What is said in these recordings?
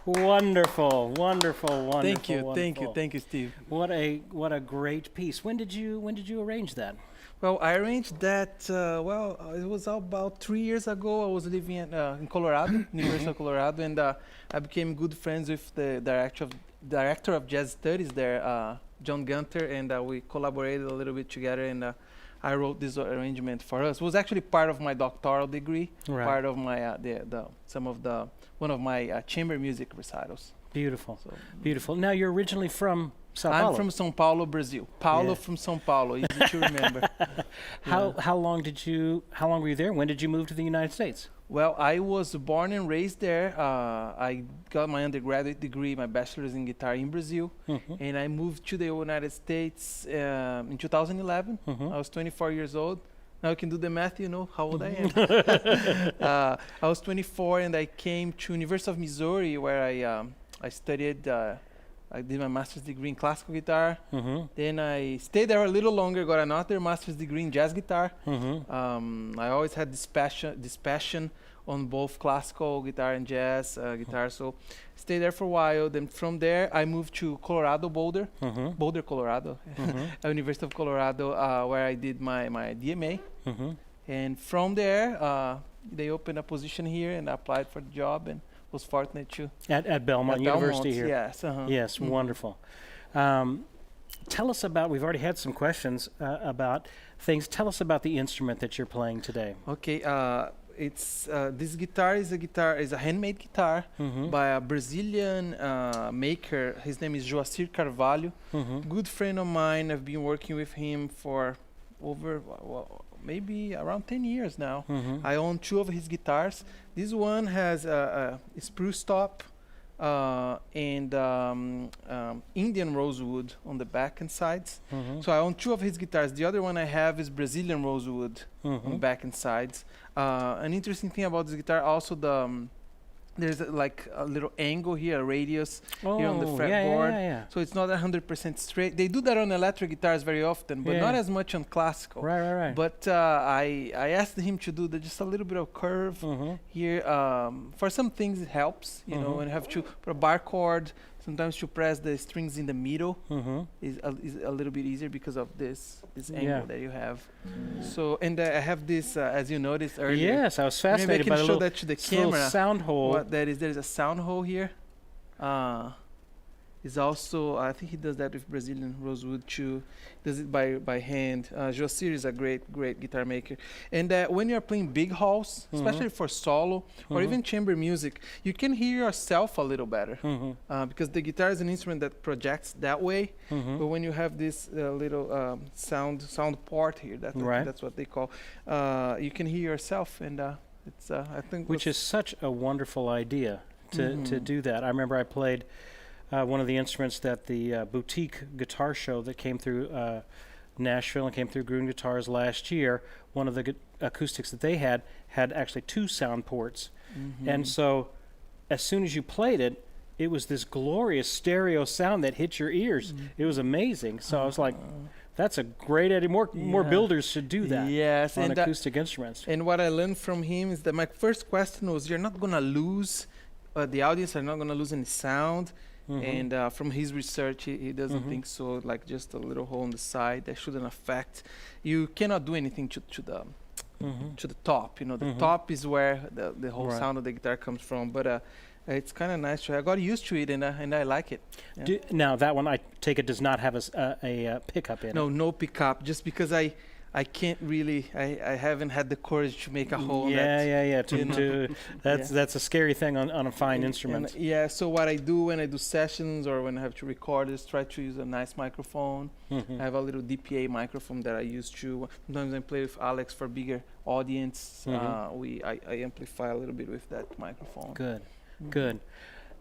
Wonderful, wonderful, wonderful. Thank you, wonderful. thank you, Steve. What a great piece. When did you arrange that? Well, I arranged that. It was about 3 years ago. I was living in Colorado, University of Colorado, and I became good friends with the director of jazz studies there, John Gunter, and we collaborated a little bit together. And I wrote this arrangement for us. It was actually part of my doctoral degree, part of my one of my chamber music recitals. Beautiful, so, beautiful. Now you're originally from Sao Paulo. I'm from São Paulo, Brazil. Paulo from São Paulo, easy to remember. How long were you there? When did you move to the United States? Well, I was born and raised there. I got my undergraduate degree, my bachelor's in guitar in Brazil, and I moved to the United States in 2011. I was 24 years old. Now you can do the math, you know how old I am. I was 24 and I came to University of Missouri where I studied, I did my master's degree in classical guitar. Then I stayed there a little longer, got another master's degree in jazz guitar. I always had this passion on both classical guitar and jazz guitar. So stayed there for a while. Then from there, I moved to Colorado, Boulder, Colorado, University of Colorado, where I did my DMA. And from there, they opened a position here and I applied for the job and was fortunate to. At Belmont University here. Yes. Yes, wonderful. Tell us about, we've already had some questions about things. Tell us about the instrument that you're playing today. Okay, it's this guitar is a handmade guitar by a Brazilian maker. His name is Joacir Carvalho. Good friend of mine. I've been working with him for over maybe around 10 years now. I own 2 of his guitars. This one has a spruce top and Indian rosewood on the back and sides. So I own 2 of his guitars. The other one I have is Brazilian rosewood on the back and sides. An interesting thing about this guitar, also there's like a little angle here, a radius here on the fretboard. So it's not 100% straight. They do that on electric guitars very often, but not as much on classical. Right. But I asked him to do just a little bit of curve here. For some things it helps, you know, and you have to put a bar chord. Sometimes to press the strings in the middle is a little bit easier because of this angle that you have. So, and I have this, as you noticed earlier. Yes, I was fascinated by the show that to the camera. Sound hole. What that is, there's a sound hole here. Is also, I think he does that with Brazilian rosewood too. Does it by hand. Joacir is a great guitar maker. And when you're playing big halls, especially for solo or even chamber music, you can hear yourself a little better because the guitar is an instrument that projects that way. But when you have this little sound port here, that's what they call, you can hear yourself, and it's I think which is such a wonderful idea to do that. I remember I played one of the instruments that the boutique guitar show that came through Nashville and came through Gruhn Guitars last year. One of the acoustics that they had actually 2 sound ports. And so as soon as you played it, it was this glorious stereo sound that hit your ears. It was amazing. So I was like, that's a great idea. More builders should do that on acoustic instruments. And what I learned from him is that my first question was, you're not going to lose, the audience are not going to lose any sound. And from his research, he doesn't think so. Like just a little hole on the side that shouldn't affect. You cannot do anything to the top. You know, the top is where the whole sound of the guitar comes from. But it's kind of nice. I got used to it, and I like it. Yeah. Now that one, I take it, does not have a pickup in it. No pickup. Just because I can't really. I haven't had the courage to make a hole. That's a scary thing on a fine instrument. So what I do when I do sessions or when I have to record is try to use a nice microphone. I have a little DPA microphone that I use to. Sometimes I play with Alex for bigger audience. I amplify a little bit with that microphone. Good.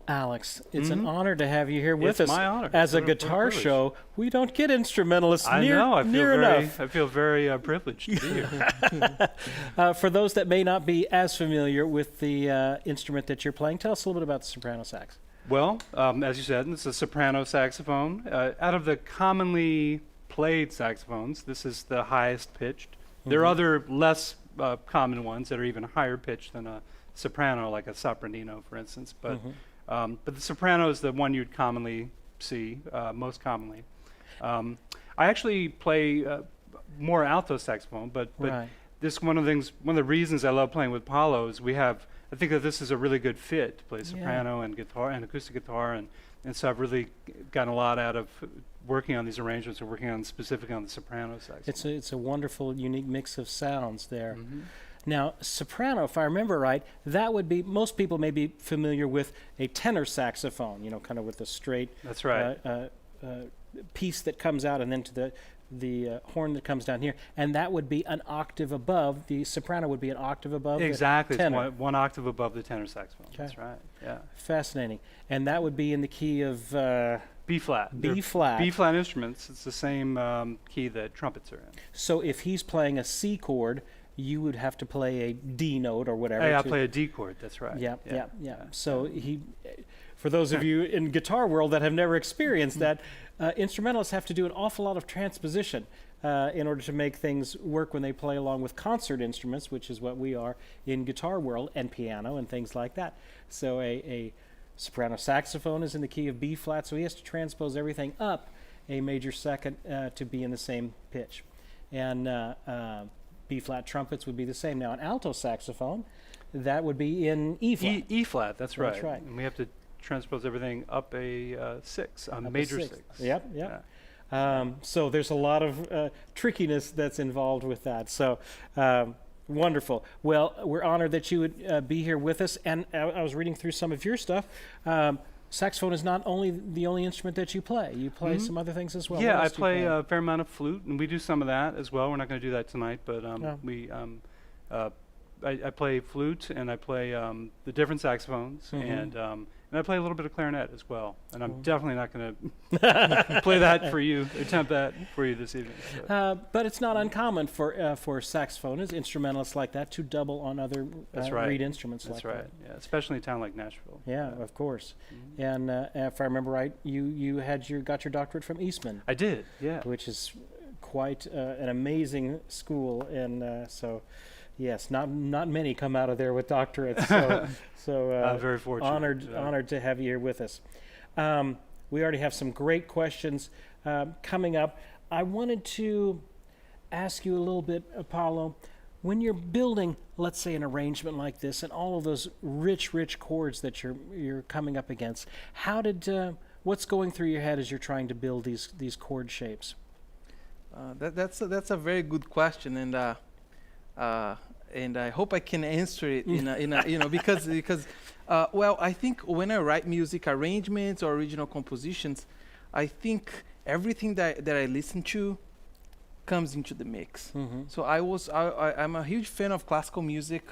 Alex, it's an honor to have you here with us. It's my honor. As a guitar show, we don't get instrumentalists near enough. I feel very privileged to be here. For those that may not be as familiar with the instrument that you're playing, tell us a little bit about the soprano sax. Well, as you said, it's a soprano saxophone. Out of the commonly played saxophones, this is the highest pitched. There are other less common ones that are even higher pitched than a soprano, like a sopranino, for instance. But But the soprano is the one you'd commonly see, most commonly. I actually play more alto saxophone, but Right. this one of the reasons I love playing with Paulo is I think that this is a really good fit to play soprano and guitar and acoustic guitar, and so I've really gotten a lot out of working on these arrangements and working on specifically on the soprano saxophone. It's a wonderful, unique mix of sounds there. Mm-hmm. Now, soprano, if I remember right, that would be, most people may be familiar with a tenor saxophone, kind of with a straight That's right. piece that comes out and then to the horn that comes down here, and that would be an octave above. The soprano would be an octave above Exactly. the It's tenor. one octave above the tenor saxophone. Okay. That's right. Yeah. Fascinating. And that would be in the key of B flat. B flat. B flat instruments. It's the same key that trumpets are in. So if he's playing a C chord, you would have to play a D note or whatever. Hey, I to- play a D chord. That's right. Yeah. So for those of you in guitar world that have never experienced that, instrumentalists have to do an awful lot of transposition in order to make things work when they play along with concert instruments, which is what we are in guitar world, and piano and things like that. So a soprano saxophone is in the key of B flat, so he has to transpose everything up a major second to be in the same pitch. And B flat trumpets would be the same. Now an alto saxophone, that would be in E flat. E flat. That's right. That's right. And we have to transpose everything up a six, a Up a major sixth. six. Yep. Yeah. So there's a lot of trickiness that's involved with that. So wonderful. Well, we're honored that you would be here with us. And I was reading through some of your stuff. Saxophone is not only the only instrument that you play. You play some other things as well. Yeah, What I else do you play a fair amount of flute, and we do some of that as well. We're not going to do that tonight, but I play flute, and I play the different saxophones, and I play a little bit of clarinet as well. And I'm definitely not going to play that for you, attempt that for you this evening. So. But it's not uncommon for saxophonists, instrumentalists like that, to double on other right. reed instruments That's like right. that. Yeah, especially in a town like Nashville. Yeah, of course. And if I remember right, you got your doctorate from Eastman, I did. Yeah. which is quite an amazing school, and so yes, not many come out of there with doctorates. So I'm very fortunate. honored to have you here with us. We already have some great questions coming up. I wanted to ask you a little bit, Paulo, when you're building, let's say, an arrangement like this and all of those rich chords that you're coming up against, what's going through your head as you're trying to build these chord shapes? That's a very good question, and I hope I can answer it because well, I think when I write music arrangements or original compositions, I think everything that I listen to comes into the mix. So I'm a huge fan of classical music.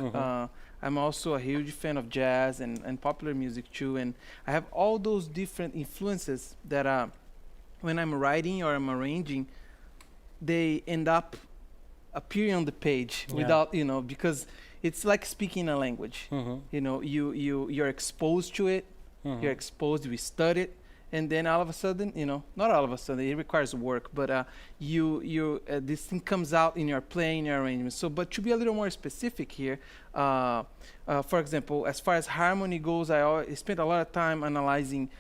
I'm also a huge fan of jazz and popular music too, and I have all those different influences that when I'm writing or I'm arranging, they end up appearing on the page without, because it's like speaking a language. You're exposed to it, we study it, and then all of a sudden, not all of a sudden, it requires work, but this thing comes out in your playing, your arrangement. So, but to be a little more specific here, for example, as far as harmony goes, I spent a lot of time analyzing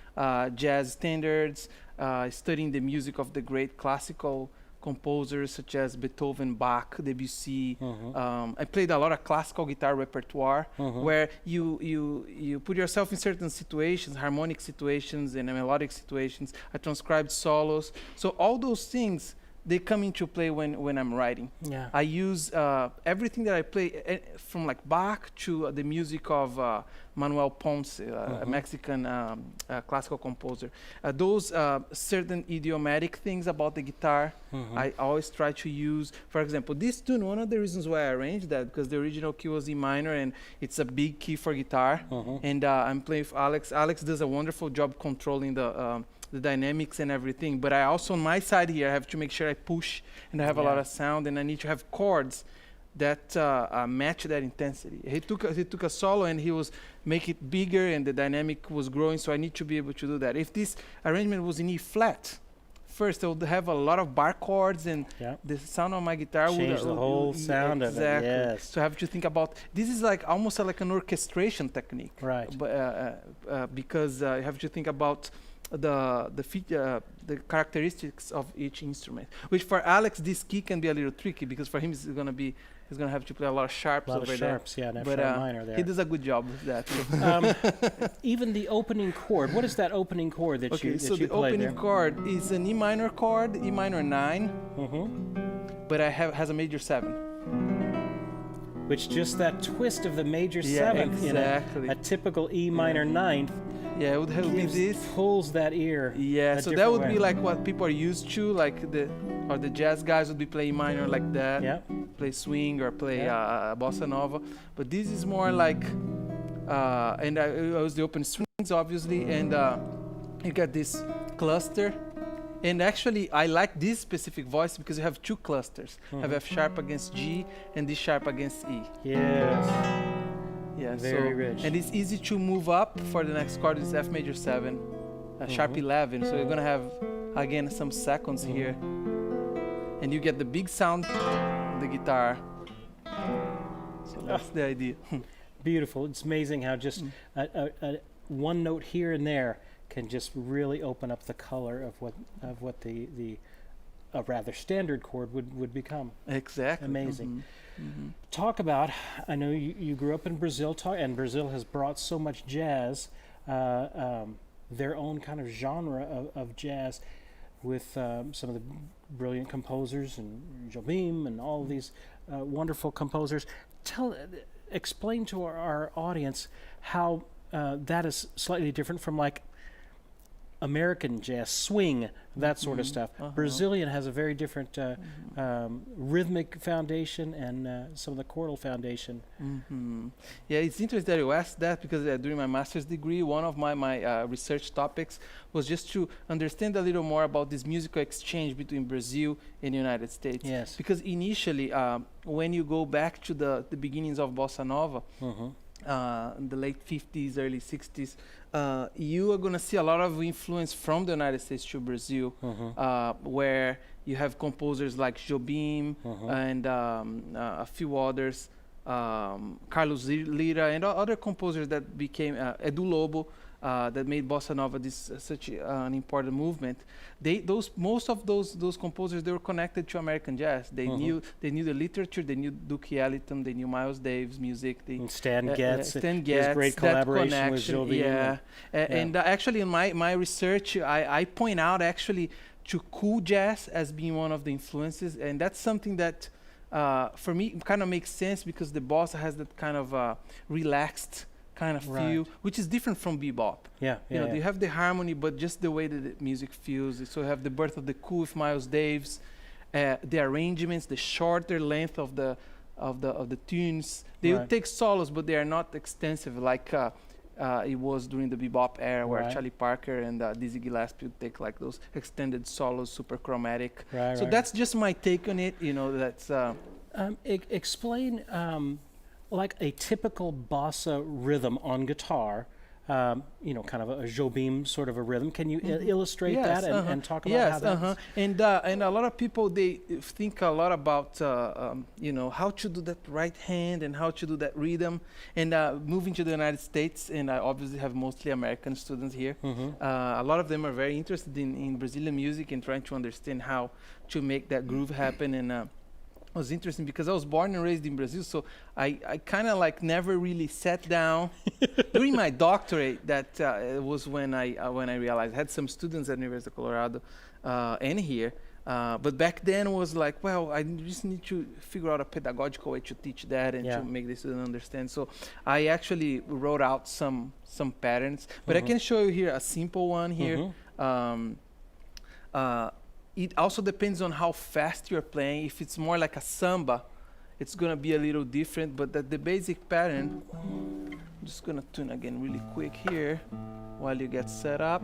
jazz standards, studying the music of the great classical composers such as Beethoven, Bach, Debussy. I played a lot of classical guitar repertoire where you put yourself in certain situations, harmonic situations and melodic situations. I transcribed solos. So all those things, they come into play when I'm writing. Yeah. I use everything that I play, from like Bach to the music of Manuel Ponce, a Mexican classical composer. Those certain idiomatic things about the guitar, I always try to use. For example, this tune, one of the reasons why I arranged that, because the original key was E minor, and it's a big key for guitar. And I'm playing with Alex. Alex does a wonderful job controlling the dynamics and everything, but I also on my side here I have to make sure I push and I have a lot of sound, and I need to have chords that match that intensity. He took a solo and he was make it bigger and the dynamic was growing, so I need to be able to do that. If this arrangement was in E flat, first I would have a lot of bar chords, and Yeah. the sound of my guitar Change the whole sound of it, exactly. yes. So I have to think about this is like almost like an orchestration technique, Right. But because you have to think about the characteristics of each instrument. Which for Alex, this key can be a little tricky because for him he's gonna have to play a lot of sharps A lot over of sharps, yeah, and F But, sharp minor there. there. He does a good job with that. Even the opening chord. What is that opening chord that Okay, you so that you the played opening chord is an E minor chord, E minor 9, but has a major 7. Which just that twist of the major Yeah, seventh exactly. in a typical E minor ninth Yeah, it would have be this. pulls that ear. Yeah, a so that different would way. be like what people are used to, like the jazz guys would be playing minor like that, Yeah. play swing or play bossa nova. But this is more like, and I was the open strings obviously, and you got this cluster. And actually, I like this specific voice because you have two clusters. You have F sharp against G and D sharp against E. Yes. Yeah, Very so, rich. And it's easy to move up for the next chord. It's F major 7, sharp 11. So you're gonna have again some seconds here, and you get the big sound of the guitar. So that's the idea. Beautiful. It's amazing how just a one note here and there can just really open up the color of what the a rather standard chord would become. Exactly. Amazing. Talk about, I know you grew up in Brazil, and Brazil has brought so much jazz, their own kind of genre of jazz with some of the brilliant composers and Jobim and all of these wonderful composers. Explain to our audience how that is slightly different from like American jazz, swing, that sort of stuff. Brazilian has a very different rhythmic foundation and some of the chordal foundation. Yeah, it's interesting that you asked that because during my master's degree, one of my research topics was just to understand a little more about this musical exchange between Brazil and the United States. Yes. Because initially, when you go back to the beginnings of Bossa Nova, in the late 50s, early 60s, you are going to see a lot of influence from the United States to Brazil, where you have composers like Jobim and a few others, Carlos Lira, and other composers that became Edu Lobo, that made Bossa Nova such an important movement. Most of those composers, they were connected to American jazz. They knew the literature. They knew Duke Ellington. They knew Miles Davis' music. And Stan Getz, Stan his Getz, great that collaboration with connection, Jobim. And actually in my research, I point out actually to cool jazz as being one of the influences, and that's something that for me kind of makes sense because the bossa has that kind of relaxed kind of feel, which is different from bebop. You know, you have the harmony, but just the way that the music feels. So you have the birth of the cool with Miles Davis, the arrangements, the shorter length of the tunes. They would take solos, but they are not extensive like it was during the bebop era, where Charlie Parker and Dizzy Gillespie would take like those extended solos, super chromatic. So that's just my take on it. You know, that's. Explain. Like a typical bossa rhythm on guitar, you know, kind of a Jobim sort of a rhythm. Can you illustrate that and talk about how that? And a lot of people, they think a lot about you know, how to do that right hand and how to do that rhythm. And moving to the United States, and I obviously have mostly American students here. A lot of them are very interested in Brazilian music and trying to understand how to make that groove happen. And it was interesting because I was born and raised in Brazil, so I kind of like never really sat down. During my doctorate, that it was when I realized I had some students at University of Colorado and here, but back then it was like, well, I just need to figure out a pedagogical way to teach that and to make the student understand. So I actually wrote out some patterns, but I can show you here a simple one here. It also depends on how fast you're playing. If it's more like a samba, it's gonna be a little different, but the basic pattern, I'm just gonna tune again really quick here while you get set up.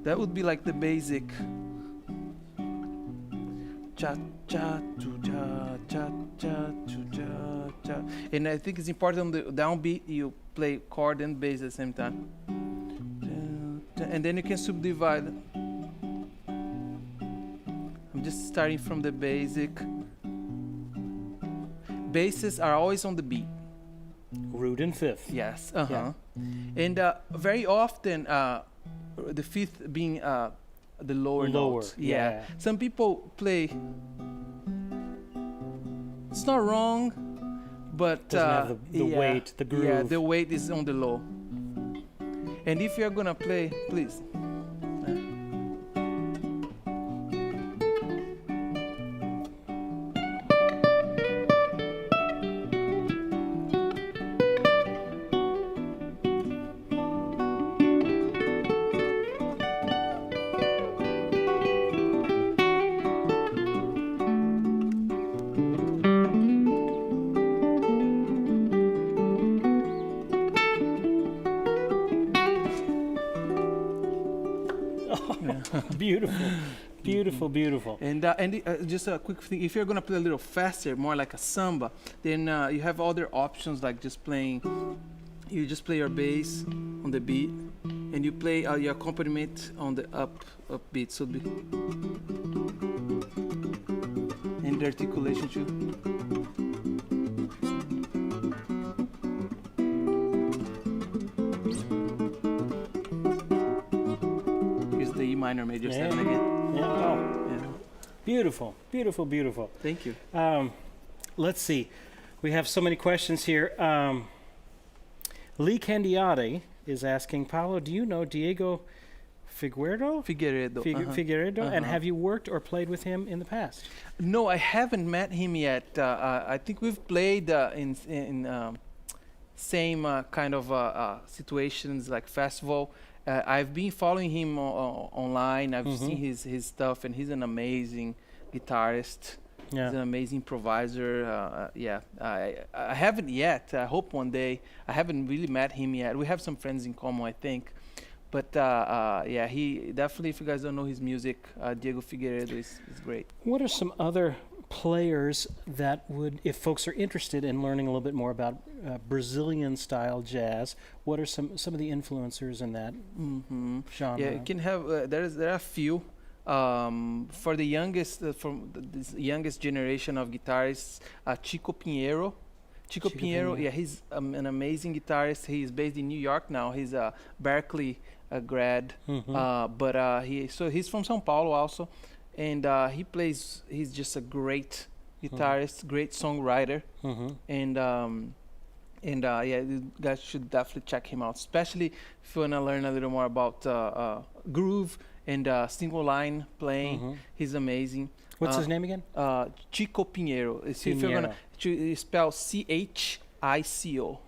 That would be like the basic cha cha tu cha cha cha tu cha cha. And I think it's important on the downbeat you play chord and bass at the same time. And then you can subdivide. I'm just starting from the basic. Basses are always on the beat. Root and fifth. Yes. Yeah. And very often the fifth being the lower note. Yeah. Some people play. It's not wrong, but Doesn't have the weight, the groove. Yeah, the weight is on the low. And if you're gonna play, please. Beautiful. And just a quick thing, if you're gonna play a little faster, more like a samba, then you have other options like just playing. You just play your bass on the beat, and you play your accompaniment on the upbeat. So and the articulation too. Here's the E minor major 7 again. Yeah. Oh. Yeah. Beautiful. Thank you. Let's see. We have so many questions here. Lee Candiati is asking, Paulo, do you know Diego Figueiredo? Figueiredo, and have you worked or played with him in the past? No, I haven't met him yet. I think we've played in same kind of situations like festival. I've been following him online. I've seen his stuff, and he's an amazing guitarist. Yeah. He's an amazing improviser. I haven't yet. I hope one day. I haven't really met him yet. We have some friends in common, I think. But he definitely, if you guys don't know his music, Diego Figueiredo is great. What are some other players that would, if folks are interested in learning a little bit more about Brazilian style jazz, what are some of the influencers in that genre? Yeah, you can have, there are a few. For the youngest, from this youngest generation of guitarists, Chico Pinheiro. Chico Pinheiro, yeah, he's an amazing guitarist. He's based in New York now. He's a Berkeley grad, but he's from São Paulo also, and he's just a great guitarist, great songwriter, and you guys should definitely check him out, especially if you want to learn a little more about groove and single line playing. He's amazing. What's his name again? Chico Pinheiro. If you're gonna spell CHICO,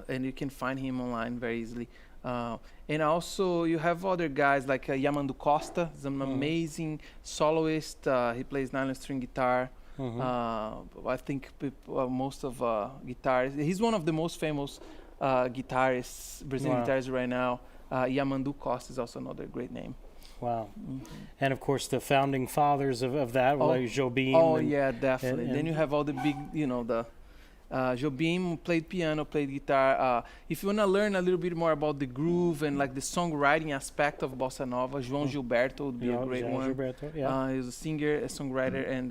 and you can find him online very easily. And also you have other guys like Yamandu Costa. He's an amazing soloist. He plays nylon string guitar. I think most of guitarists. He's one of the most famous guitarists, Brazilian guitarists right now. Yamandu Costa is also another great name. Wow. And of course the founding fathers of that, like Jobim. Oh yeah, definitely. And then you have all the big, the Jobim played piano, played guitar. If you want to learn a little bit more about the groove and like the songwriting aspect of bossa nova, João Gilberto would be a great one. Gilberto, yeah. He's a singer, a songwriter, and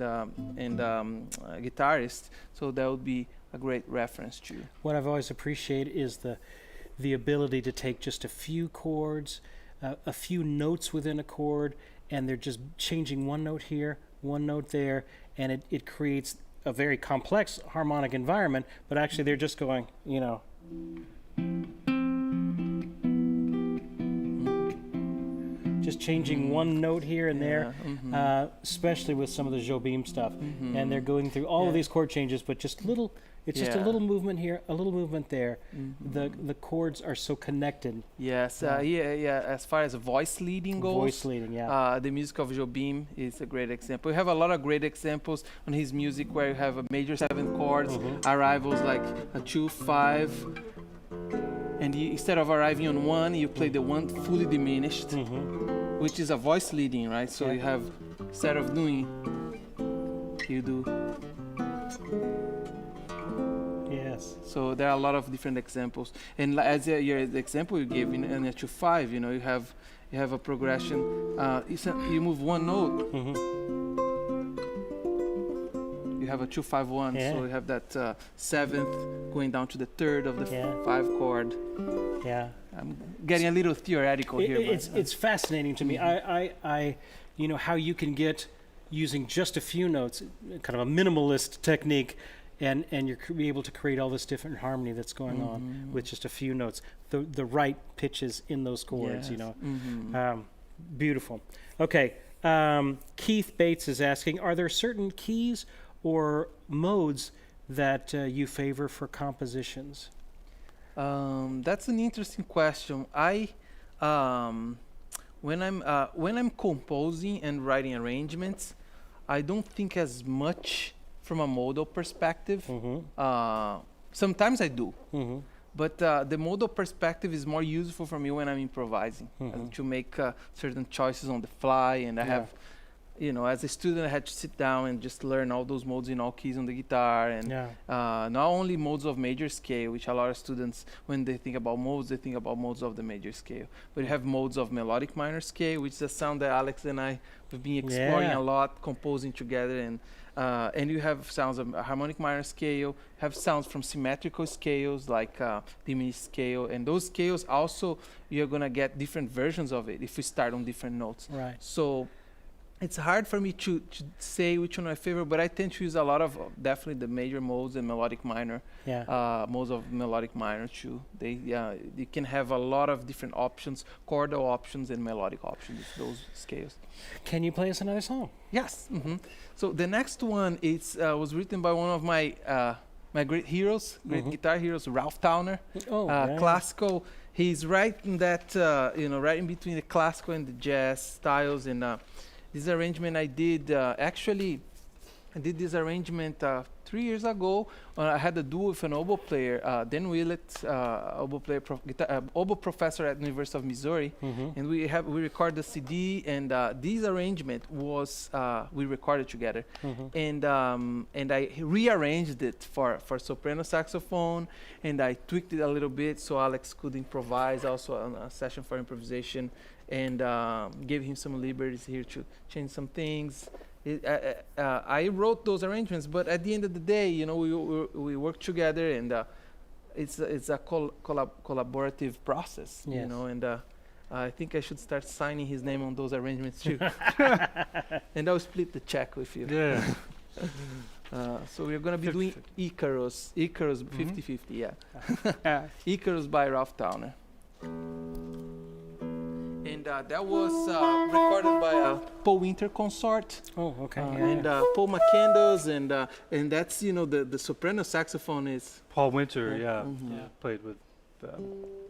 guitarist. So that would be a great reference to. What I've always appreciated is the ability to take just a few chords, a few notes within a chord, and they're just changing one note here, one note there, and it creates a very complex harmonic environment, but actually they're just going, just changing one note here and there, especially with some of the Jobim stuff. And they're going through all of these chord changes, but just little, just a little movement here, a little movement there. The chords are so connected. Yes, as far as voice leading goes, the music of Jobim is a great example. We have a lot of great examples on his music where you have a major 7 chords, arrivals like a 2-5, and instead of arriving on 1, you play the 1 fully diminished, which is a voice leading, right? So you have, instead of doing You do. Yes. So there are a lot of different examples, and as your example you gave in a 2/5, you have a progression. You move one note, you have a 2/5/1, Yeah. so you have that seventh going down to the third of the Yeah. 5 chord. Yeah. I'm getting a little theoretical here. It's fascinating to me. I how you can get using just a few notes, kind of a minimalist technique, and you're be able to create all this different harmony that's going on with just a few notes, the right pitches in those chords. Yes. Beautiful. Okay. Keith Bates is asking, are there certain keys or modes that you favor for compositions? That's an interesting question. When I'm composing and writing arrangements, I don't think as much from a modal perspective. Sometimes I do, but the modal perspective is more useful for me when I'm improvising, to make certain choices on the fly. And I have, as a student, I had to sit down and just learn all those modes in all keys on the guitar, and not only modes of major scale, which a lot of students, when they think about modes, they think about modes of the major scale. But you have modes of melodic minor scale, which is a sound that Alex and I have been exploring a lot, composing together, and you have sounds of harmonic minor scale, have sounds from symmetrical scales like diminished scale, and those scales also, you're gonna get different versions of it if we start on different notes. Right. So it's hard for me to say which one I favor, but I tend to use a lot of definitely the major modes and melodic minor, modes of melodic minor too. You can have a lot of different options, chordal options and melodic options, those scales. Can you play us another song? Yes. So the next one was written by one of my great heroes, guitar heroes, Ralph Towner. Classical. He's right in that, right in between the classical and the jazz styles. And this arrangement I did, I did this arrangement 3 years ago. I had a duo with an oboe player, Dan Willett, oboe player, oboe professor at the University of Missouri, and we recorded the CD. And this arrangement was we recorded together, and I rearranged it for soprano saxophone, and I tweaked it a little bit so Alex could improvise also on a session for improvisation, and gave him some liberties here to change some things. I wrote those arrangements, but at the end of the day, we work together, and it's a collaborative process, and I think I should start signing his name on those arrangements too. And I'll split the check with you. Yeah. So we're gonna be doing Icarus 50-50, yeah. Icarus by Ralph Towner. And that was recorded by Paul Winter Consort. Oh, okay. And Paul McCandles, and that's the soprano saxophone is Paul Winter, played with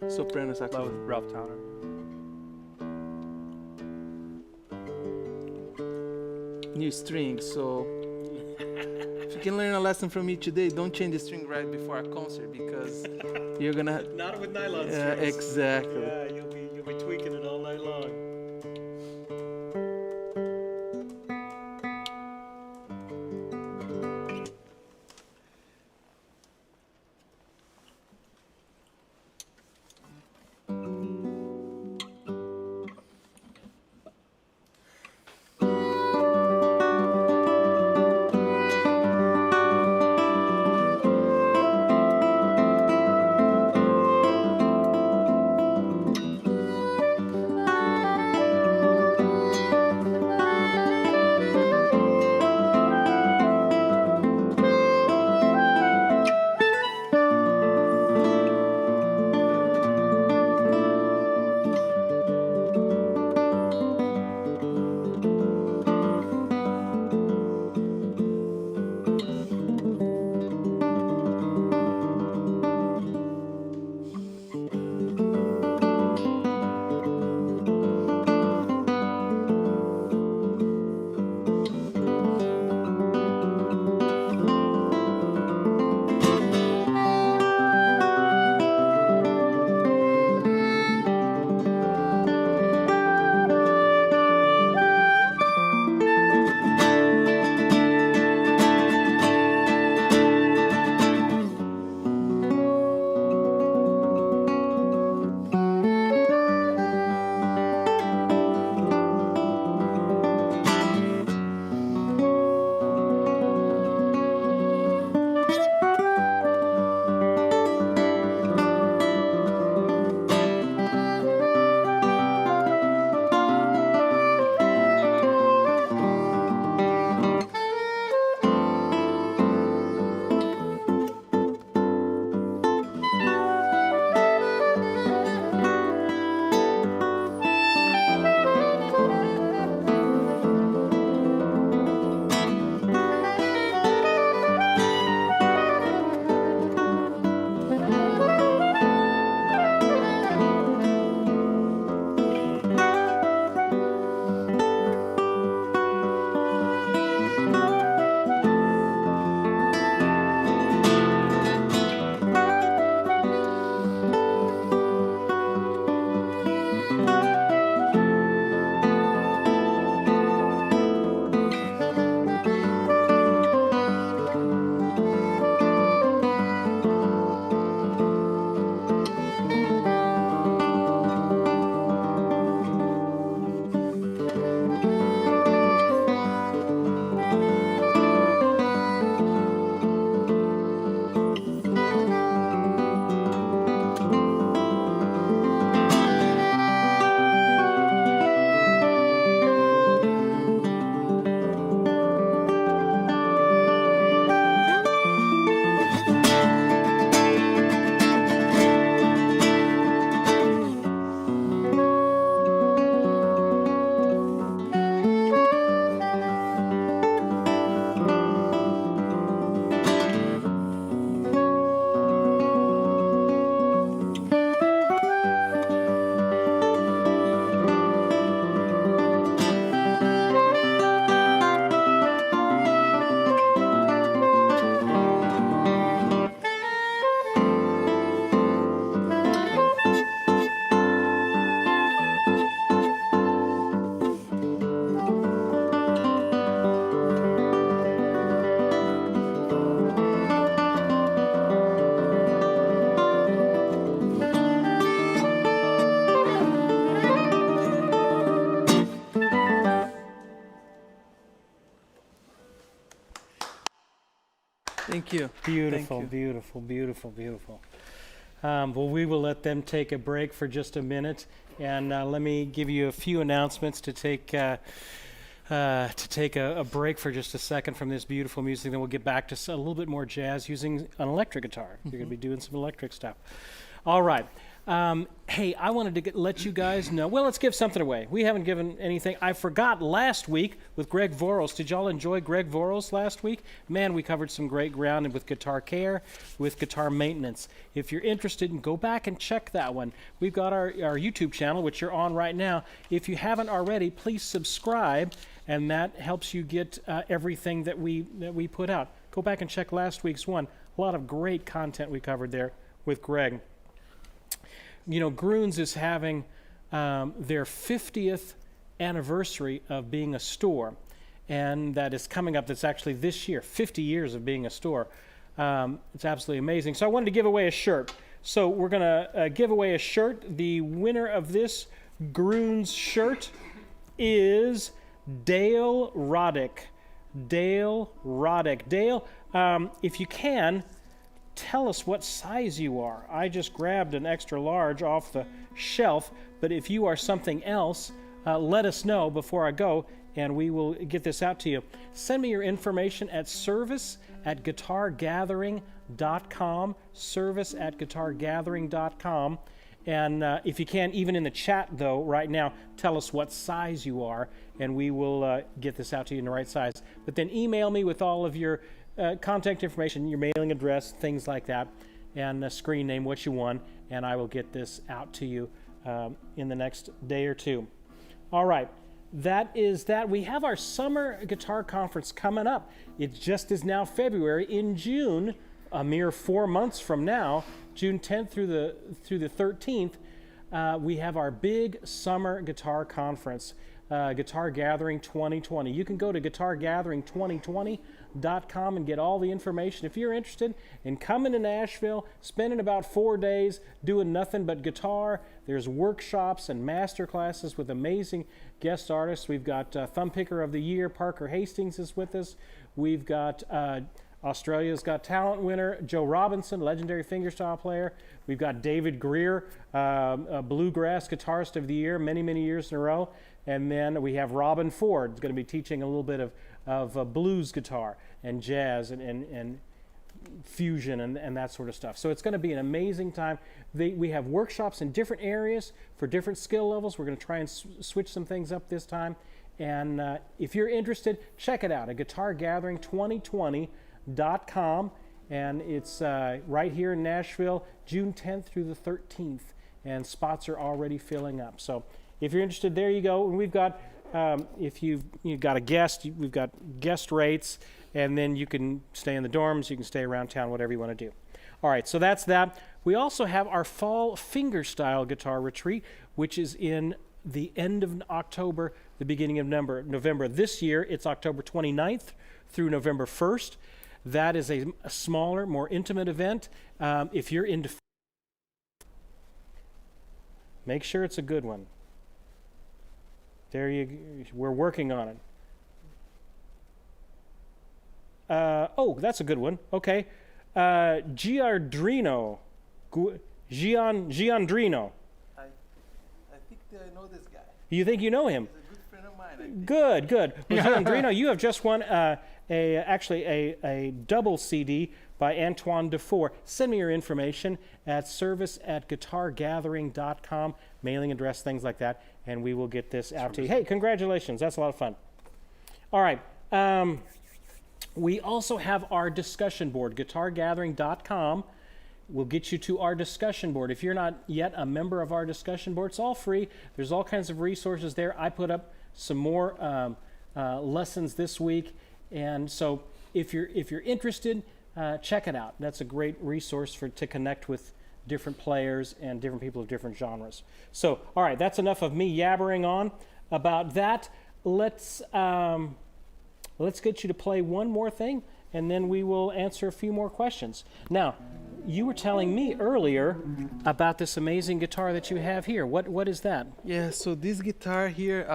soprano saxophone. with Ralph Towner. New string, so if you can learn a lesson from me today, don't change the string right before a concert, because you're gonna Not with nylon strings. exactly. Yeah, you'll be tweaking it all night long. Thank you. Beautiful, Thank you. beautiful, beautiful, beautiful. Well, we will let them take a break for just a minute, and let me give you a few announcements to take a break for just a second from this beautiful music. Then we'll get back to a little bit more jazz using an electric guitar. You're going to be doing some electric stuff. All right. Hey, I wanted to let you guys know. Well, let's give something away. We haven't given anything. I forgot last week with Greg Voros. Did y'all enjoy Greg Voros last week? Man, we covered some great ground with guitar care, with guitar maintenance. If you're interested, go back and check that one. We've got our YouTube channel, which you're on right now. If you haven't already, please subscribe, and that helps you get everything that we put out. Go back and check last week's one. A lot of great content we covered there with Greg. You know, Gruhn's is having their 50th anniversary of being a store, and that is coming up. That's actually this year, 50 years of being a store. It's absolutely amazing. So I wanted to give away a shirt. So we're going to give away a shirt. The winner of this Gruhn's shirt is Dale Roddick. Dale Roddick. Dale, if you can, tell us what size you are. I just grabbed an extra large off the shelf, but if you are something else, let us know before I go, and we will get this out to you. Send me your information at service@guitargathering.com, service@guitargathering.com, and if you can, even in the chat, though, right now, tell us what size you are, and we will get this out to you in the right size. But then email me with all of your contact information, your mailing address, things like that, and a screen name, what you want, and I will get this out to you in the next day or two. All right, that is that. We have our summer guitar conference coming up. It just is now February. In June, a mere 4 months from now, June 10th through the 13th, we have our big summer guitar conference, Guitar Gathering 2020. You can go to guitargathering2020.com and get all the information. If you're interested in coming to Nashville, spending about 4 days doing nothing but guitar, there's workshops and master classes with amazing guest artists. We've got Thumb Picker of the Year, Parker Hastings is with us. We've got Australia's Got Talent winner, Joe Robinson, legendary fingerstyle player. We've got David Greer, a bluegrass guitarist of the year, many, many years in a row. And then we have Robin Ford, who's going to be teaching a little bit of blues guitar and jazz and fusion and that sort of stuff. So it's going to be an amazing time. We have workshops in different areas for different skill levels. We're going to try and switch some things up this time. And if you're interested, check it out at guitargathering2020.com. And it's right here in Nashville, June 10th through the 13th. And spots are already filling up. So if you're interested, there you go. And we've got, if you've got a guest, we've got guest rates, and then you can stay in the dorms, you can stay around town, whatever you want to do. All right, so that's that. We also have our fall fingerstyle guitar retreat, which is in the end of October, the beginning of November. This year, it's October 29th through November 1st. That is a smaller, more intimate event. If you're into, make sure it's a good one. We're working on it. Oh, that's a good one. Okay. Giandrino. Giandrino. I think that I know this guy. You think you know him? He's a good friend of mine. I think. Good. Well, Giandrino, you have just won actually a double CD by Antoine Dufour. Send me your information at service@guitargathering.com, mailing address, things like that, and we will get this out to you. Hey, congratulations. That's a lot of fun. All right. We also have our discussion board, guitargathering.com. We'll get you to our discussion board. If you're not yet a member of our discussion board, it's all free. There's all kinds of resources there. I put up some more lessons this week, and so if you're interested, check it out. That's a great resource to connect with different players and different people of different genres. So, all right, that's enough of me yabbering on about that. Let's get you to play one more thing, and then we will answer a few more questions. Now, you were telling me earlier about this amazing guitar that you have here. What is that? Yeah, so this guitar here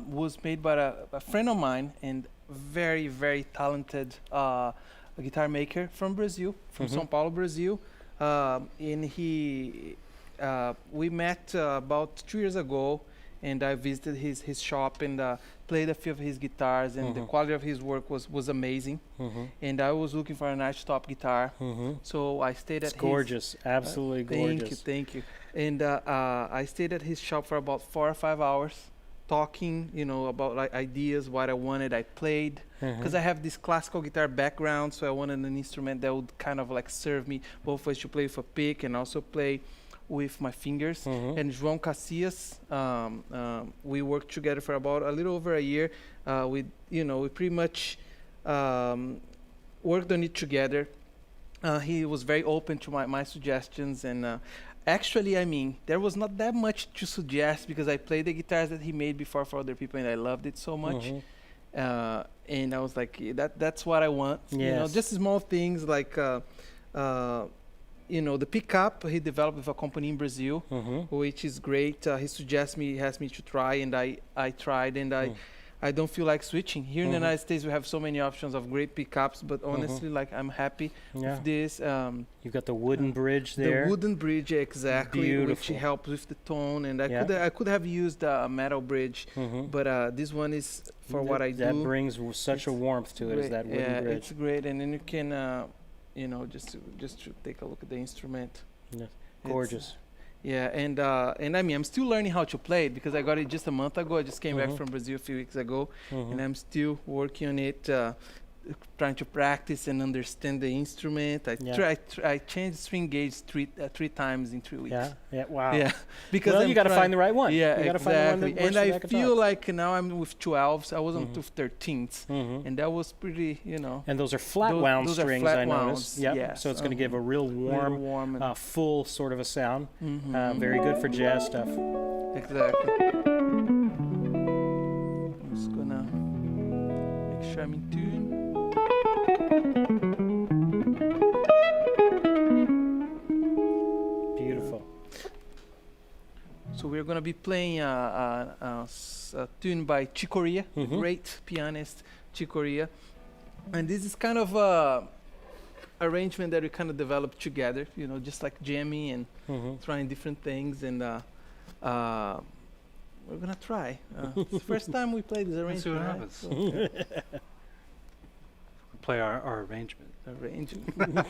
was made by a friend of mine and very, very talented a guitar maker from Brazil, from São Paulo, Brazil, and we met about 2 years ago, and I visited his shop and played a few of his guitars, and the quality of his work was amazing. And I was looking for a nice top guitar, so I stayed at It's gorgeous, absolutely gorgeous. Thank you. And I stayed at his shop for about 4 or 5 hours, talking, about like ideas, what I wanted. I played because I have this classical guitar background, so I wanted an instrument that would kind of like serve me both ways, to play with a pick and also play with my fingers. And João Cassias, we worked together for about a little over a year. We pretty much worked on it together. He was very open to my suggestions, and actually, I mean, there was not that much to suggest because I played the guitars that he made before for other people, and I loved it so much. And I was like, that's what I want. Yes. Just small things like, the pickup he developed with a company in Brazil, which is great. He asked me to try, and I tried, and I don't feel like switching. Here in the United States, we have so many options of great pickups, but honestly, like, I'm happy with this. You've got the wooden bridge there. The wooden bridge, exactly, Beautiful. which helps with the tone. And I could have used a metal bridge, but this one is for what I do. That brings such a warmth to it, is that wooden bridge. It's great. And then you can, just to take a look at the instrument. Yes. Gorgeous. And I mean, I'm still learning how to play it because I got it just a month ago. I just came back from Brazil a few weeks ago, and I'm still working on it, trying to practice and understand the instrument. I changed string gauge three times in 3 weeks. Yeah. Wow. Yeah, because you got to find the right one. Yeah, you gotta exactly. find the one that works And for I that feel guitar. like now I'm with 12s. I wasn't with 13s, and that was pretty, And those are flat wound those are strings, flat I noticed. wounds, Yep. yes. So it's going to give a real warm, and full sort of a sound. Very good for jazz stuff. exactly. I'm just gonna make sure I'm in tune. Beautiful. So we're gonna be playing a tune by Corea, the great pianist Corea, and this is kind of a arrangement that we kind of developed together. Just like jamming and trying different things, and we're gonna try. It's the first time we play this Let's see what arrangement. happens. Play our arrangement. Arrangement.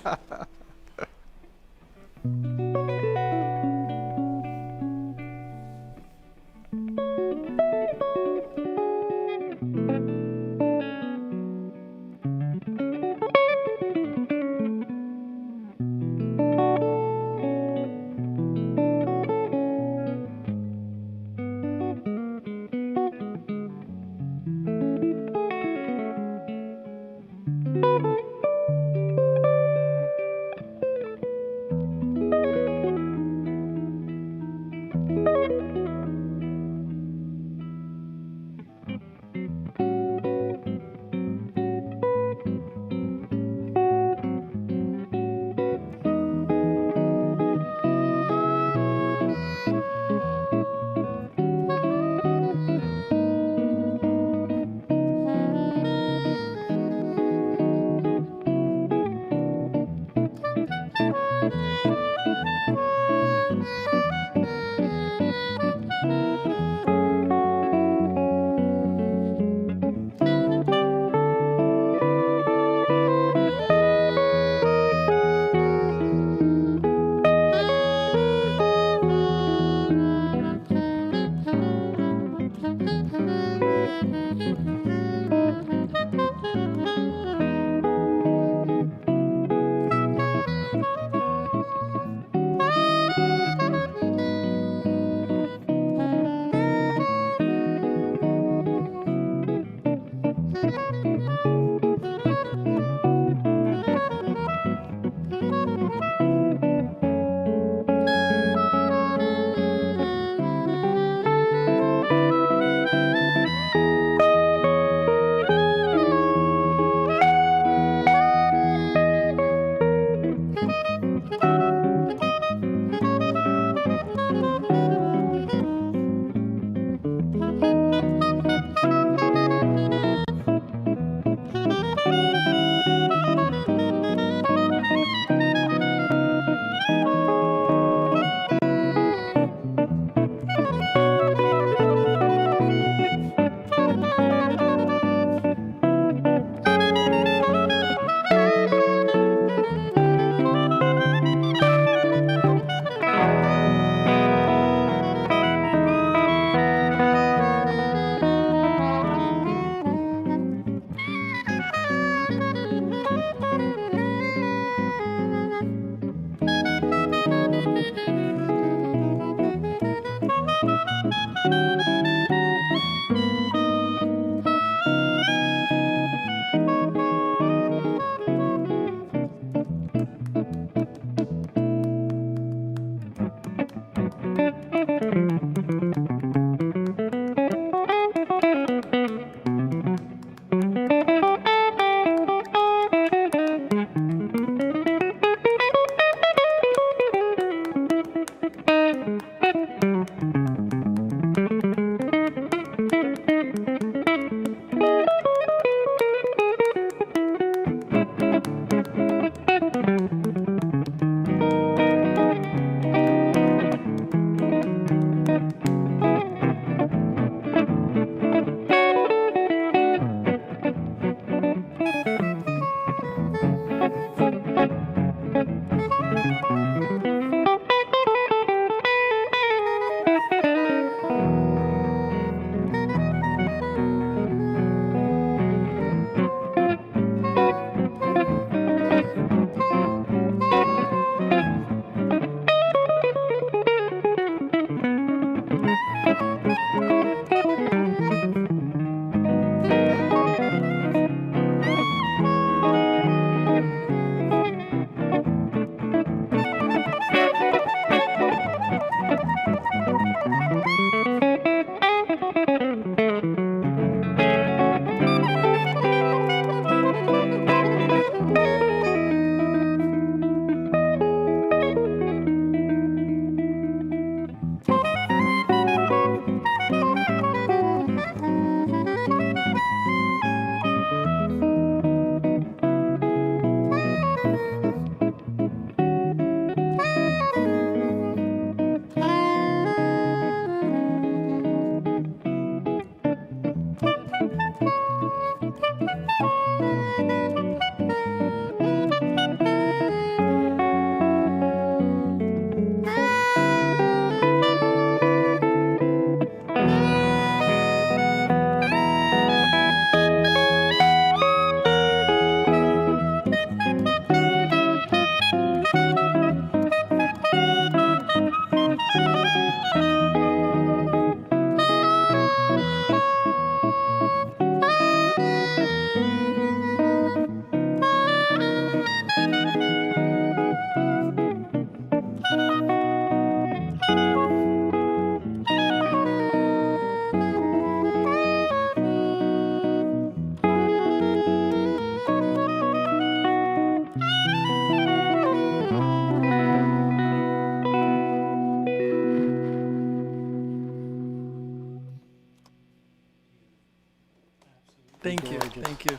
Thank you. gorgeous. Thank you.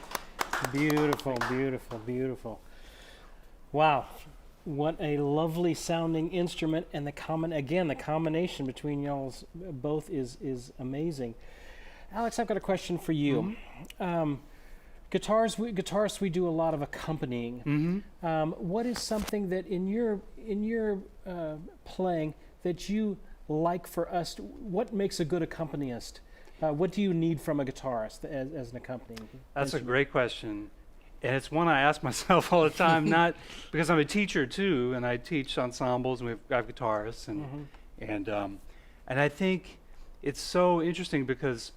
Beautiful, beautiful, beautiful. Wow. What a lovely sounding instrument, and the combination between y'all's both is amazing. Alex, I've got a question for you. Guitarists, we do a lot of accompanying. What is something that in your playing that you like for us? What makes a good accompanist? What do you need from a guitarist as an accompanying? That's a instrument? great question. And it's one I ask myself all the time, not because I'm a teacher too, and I teach ensembles, and I have guitarists, and I think it's so interesting because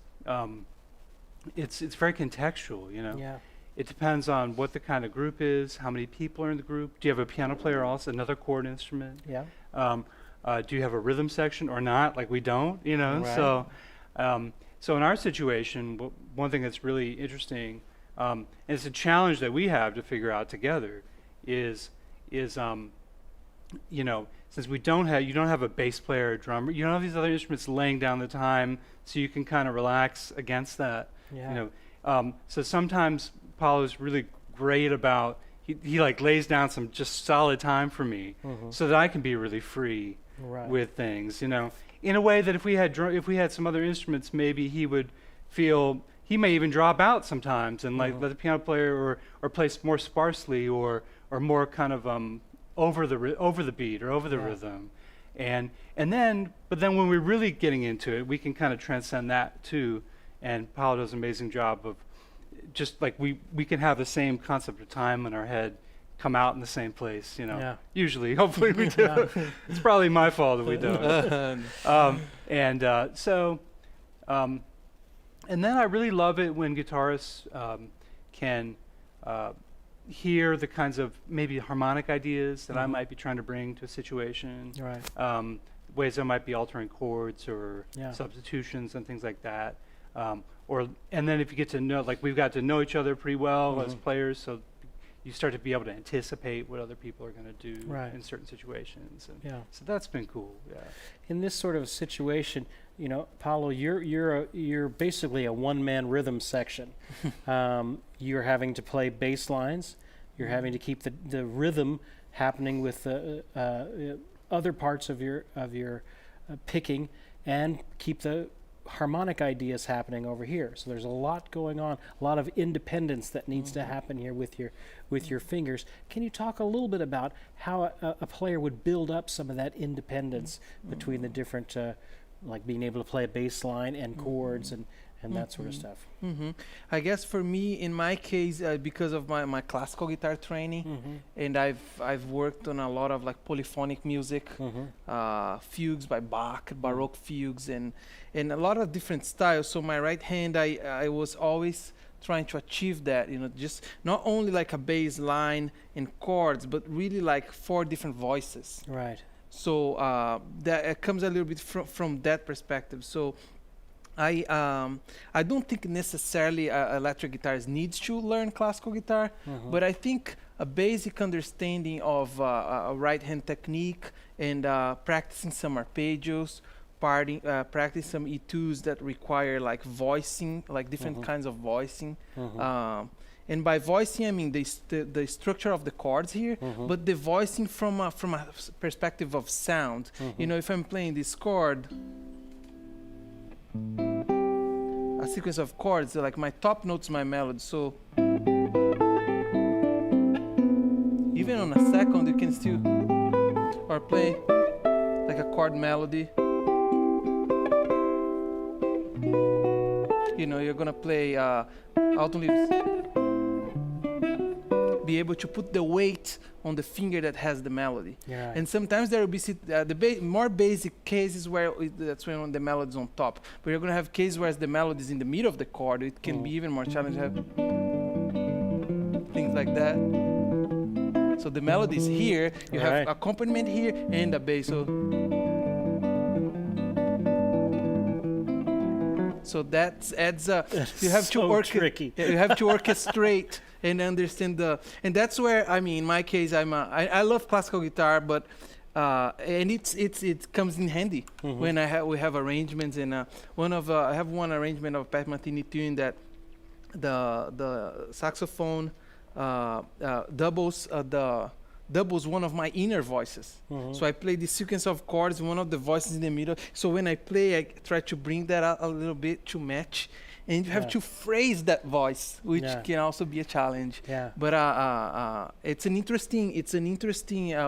it's very contextual, you know. Yeah. It depends on what the kind of group is, how many people are in the group. Do you have a piano player also, another chord instrument? Yeah. Do you have a rhythm section or not? Like we don't, you know. Right. So in our situation, one thing that's really interesting. And it's a challenge that we have to figure out together is you know, since you don't have a bass player or drummer, you don't have these other instruments laying down the time, so you can kind of relax against that. Yeah. You know, so sometimes Paulo's really great about he like lays down some just solid time for me, so that I can be really free with things. You know, in a way that if we had some other instruments, maybe he would feel. He may even drop out sometimes and like let the piano player or play more sparsely or more kind of over the beat or over the rhythm, but then when we're really getting into it, we can kind of transcend that too. And Paulo does an amazing job of just like we can have the same concept of time in our head come out in the same place, you know. Yeah. Usually, hopefully we do. It's probably my fault that we don't. And then I really love it when guitarists can hear the kinds of maybe harmonic ideas that I might be trying to bring to a situation. Right. Ways I might be altering chords or substitutions and things like that. And then if you get to know, like we've got to know each other pretty well as players, so you start to be able to anticipate what other people are going to do in certain situations. And so that's been cool. Yeah. In this sort of situation, you know, Paulo, you're basically a one-man rhythm section. You're having to play bass lines. You're having to keep the rhythm happening with the other parts of your picking, and keep the harmonic ideas happening over here. So there's a lot going on, a lot of independence that needs to happen here with your fingers. Can you talk a little bit about how a player would build up some of that independence between the different, like being able to play a bass line and chords and that sort of stuff? I guess for me, in my case, because of my classical guitar training, and I've worked on a lot of like polyphonic music, fugues by Bach, Baroque fugues, and a lot of different styles. So my right hand, I was always trying to achieve that, you know, just not only like a bass line and chords, but really like 4 different voices. Right. So that it comes a little bit from that perspective. So I don't think necessarily electric guitarist needs to learn classical guitar, but I think a basic understanding of a right hand technique and practicing some arpeggios, practicing some etudes that require like voicing, like different kinds of voicing. And by voicing, I mean the structure of the chords here, but the voicing from a perspective of sound. You know, if I'm playing this chord, a sequence of chords, like my top note's my melody. So even on a second, you can still or play like a chord melody. You know, you're gonna play alto leaves. Be able to put the weight on the finger that has the melody. Yeah. And sometimes there will be more basic cases where that's when the melody's on top. But you're going to have cases where the melody's in the middle of the chord. It can be even more challenging to have things like that. So the melody's here, you have accompaniment here, and the bass. So that adds you have to tricky. You have to orchestrate and understand and that's where, I mean, in my case, I love classical guitar, but and it comes in handy when we have arrangements. And I have one arrangement of Pat Martini tune that the saxophone doubles one of my inner voices. So I play this sequence of chords, one of the voices in the middle. So when I play, I try to bring that out a little bit to match. And you have to phrase that voice, which can also be a challenge. But it's an interesting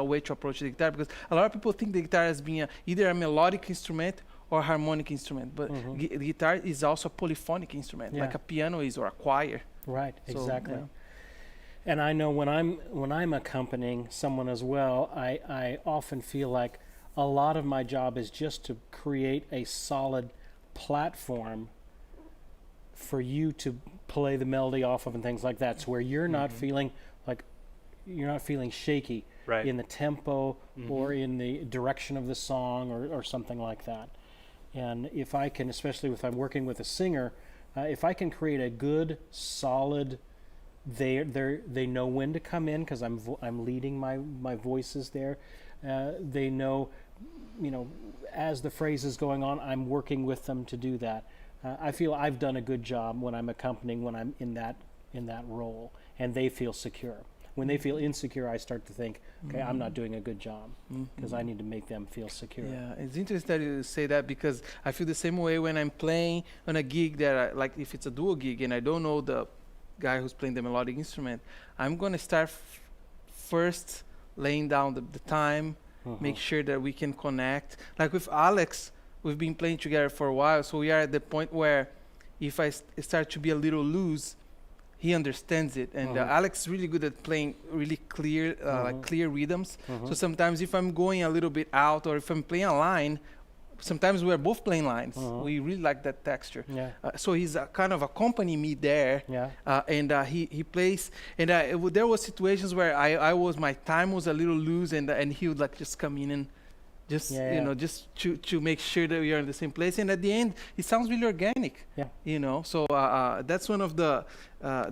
way to approach the guitar, because a lot of people think the guitar as being either a melodic instrument or harmonic instrument. But the guitar is also a polyphonic instrument, like a piano is or a choir. Right, So, exactly. And I know when I'm accompanying someone as well, I often feel like a lot of my job is just to create a solid platform for you to play the melody off of and things like that, so where you're not feeling like you're not feeling shaky in the tempo or in the direction of the song or something like that. And if I can, especially if I'm working with a singer, if I can create a good solid, they know when to come in because I'm leading my voices there. They know, as the phrase is going on, I'm working with them to do that. I feel I've done a good job when I'm accompanying, when I'm in that role, and they feel secure. When they feel insecure, I start to think, okay, I'm not doing a good job because I need to make them feel secure. Yeah, it's interesting that you say that, because I feel the same way when I'm playing on a gig that, like if it's a duo gig and I don't know the guy who's playing the melodic instrument, I'm going to start first laying down the time, make sure that we can connect. Like with Alex, we've been playing together for a while, so we are at the point where if I start to be a little loose, he understands it. And Alex is really good at playing really clear, like clear rhythms. So sometimes if I'm going a little bit out, or if I'm playing a line, sometimes we're both playing lines. We really like that texture. So he's kind of accompanying me there. And he plays. And there was situations where my time was a little loose, and he would like just come in and just just to make sure that we are in the same place. And at the end, it sounds really organic. So that's one of the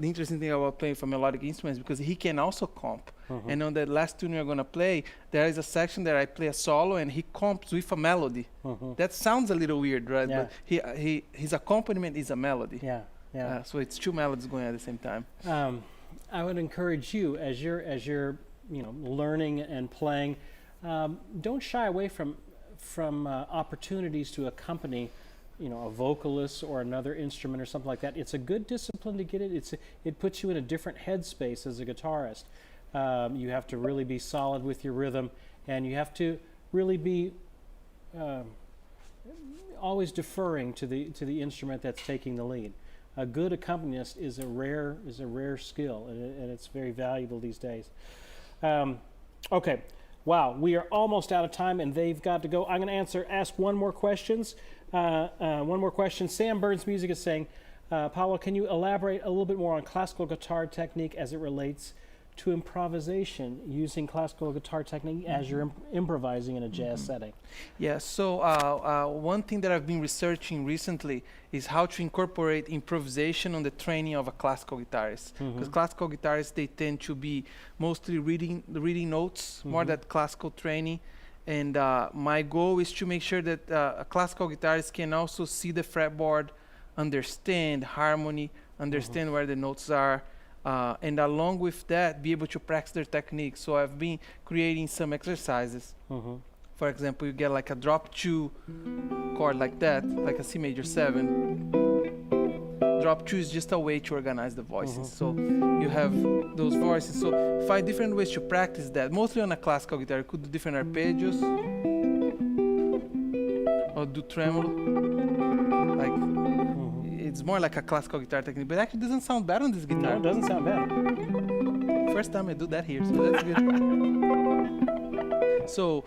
interesting thing about playing for melodic instruments, because he can also comp. And on the last tune we're gonna play, there is a section that I play a solo and he comps with a melody. That sounds a little weird, right? But his accompaniment is a melody. So it's two melodies going at the same time. I would encourage you, as you're learning and playing, don't shy away from opportunities to accompany, a vocalist or another instrument or something like that. It's a good discipline to get it. It puts you in a different headspace as a guitarist. You have to really be solid with your rhythm, and you have to really be always deferring to the instrument that's taking the lead. A good accompanist is a rare skill, and it's very valuable these days. Okay. Wow, we are almost out of time, and they've got to go. I'm going to ask one more question. Sam Burns Music is saying, Paulo, can you elaborate a little bit more on classical guitar technique as it relates to improvisation, using classical guitar technique as you're improvising in a jazz setting? Yeah, so one thing that I've been researching recently is how to incorporate improvisation on the training of a classical guitarist. Because classical guitarists, they tend to be mostly reading notes, more than classical training. And my goal is to make sure that a classical guitarist can also see the fretboard, understand harmony, understand where the notes are, and along with that, be able to practice their technique. So I've been creating some exercises. For example, you get like a drop 2 chord like that, like a C major 7. Drop 2 is just a way to organize the voices. So you have those voices. So 5 different ways to practice that. Mostly on a classical guitar, you could do different arpeggios, or do tremolo. It's more like a classical guitar technique, but actually doesn't sound bad on this guitar. No, it doesn't sound bad. First time I do that here, so that's good. So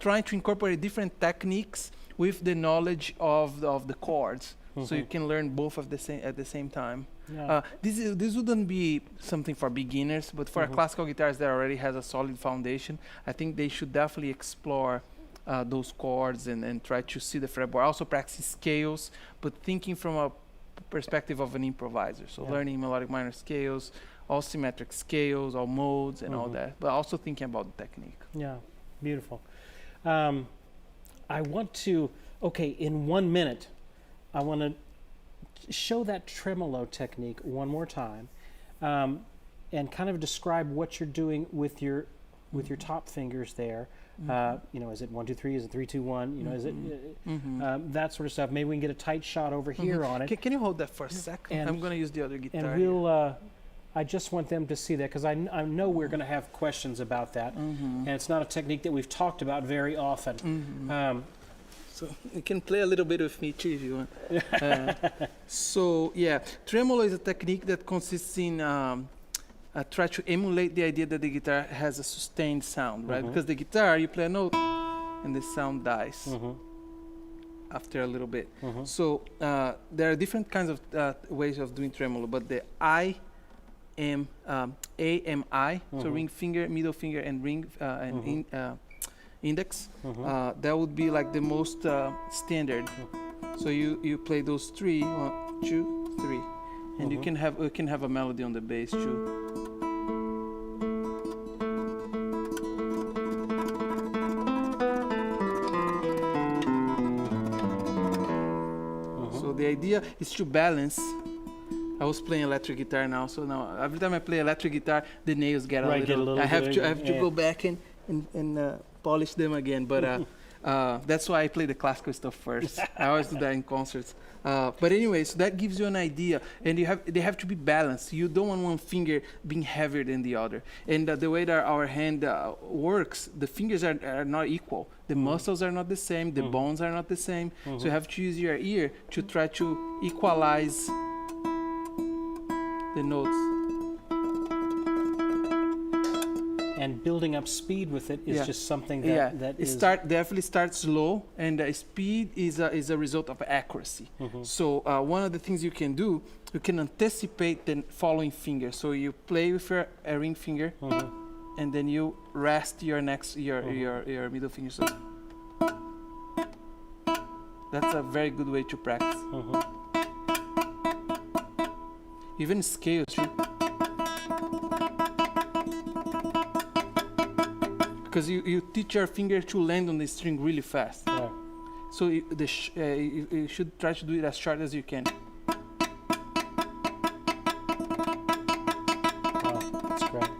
trying to incorporate different techniques with the knowledge of the chords, so you can learn both at the same time. This wouldn't be something for beginners, but for a classical guitarist that already has a solid foundation, I think they should definitely explore those chords and try to see the fretboard. Also practice scales, but thinking from a perspective of an improviser. So learning melodic minor scales, all symmetric scales, all modes, and all that, but also thinking about the technique. Yeah, beautiful. I want to, in 1 minute, I want to show that tremolo technique one more time, and kind of describe what you're doing with your top fingers there. You know, is it 1, 2, 3? Is it 3, 2, 1? You know, is it that sort of stuff? Maybe we can get a tight shot over here on it. Can you hold that for a second? And- I'm going to use the other guitar. And we'll. I just want them to see that because I know we're going to have questions about that, and it's not a technique that we've talked about very often. So you can play a little bit with me too if you want. So yeah, tremolo is a technique that consists in try to emulate the idea that the guitar has a sustained sound, right? Because the guitar, you play a note and the sound dies after a little bit. So there are different kinds of ways of doing tremolo, but the AMI, so ring finger, middle finger, and ring index. That would be like the most standard. So you play those 3, 1, 2, 3, and you can have a melody on the bass too. So the idea is to balance. I was playing electric guitar now, so now every time I play electric guitar, the nails get a little. I have to go back and polish them again. But that's why I play the classical stuff first. I always do that in concerts. But anyway, so that gives you an idea, and they have to be balanced. You don't want one finger being heavier than the other. And the way that our hand works, the fingers are not equal. The muscles are not the same. The bones are not the same. So you have to use your ear to try to equalize the notes. And building up speed with it is just something that is... definitely start slow, and speed is a result of accuracy. So one of the things you can do, you can anticipate the following finger. So you play with your ring finger, and then you rest your your middle finger. So that's a very good way to practice. Even scales too. Because you teach your finger to land on the string really fast. Right. So you should try to do it as short as you can. Wow, that's great.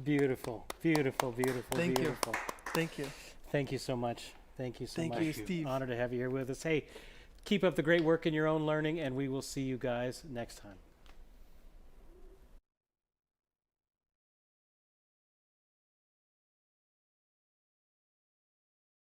Beautiful, beautiful, beautiful, Thank you. beautiful. Thank you. Thank you so much. Thank you so Thank much. you, Steve. Honor to have you here with us. Hey, keep up the great work in your own learning, and we will see you guys next time.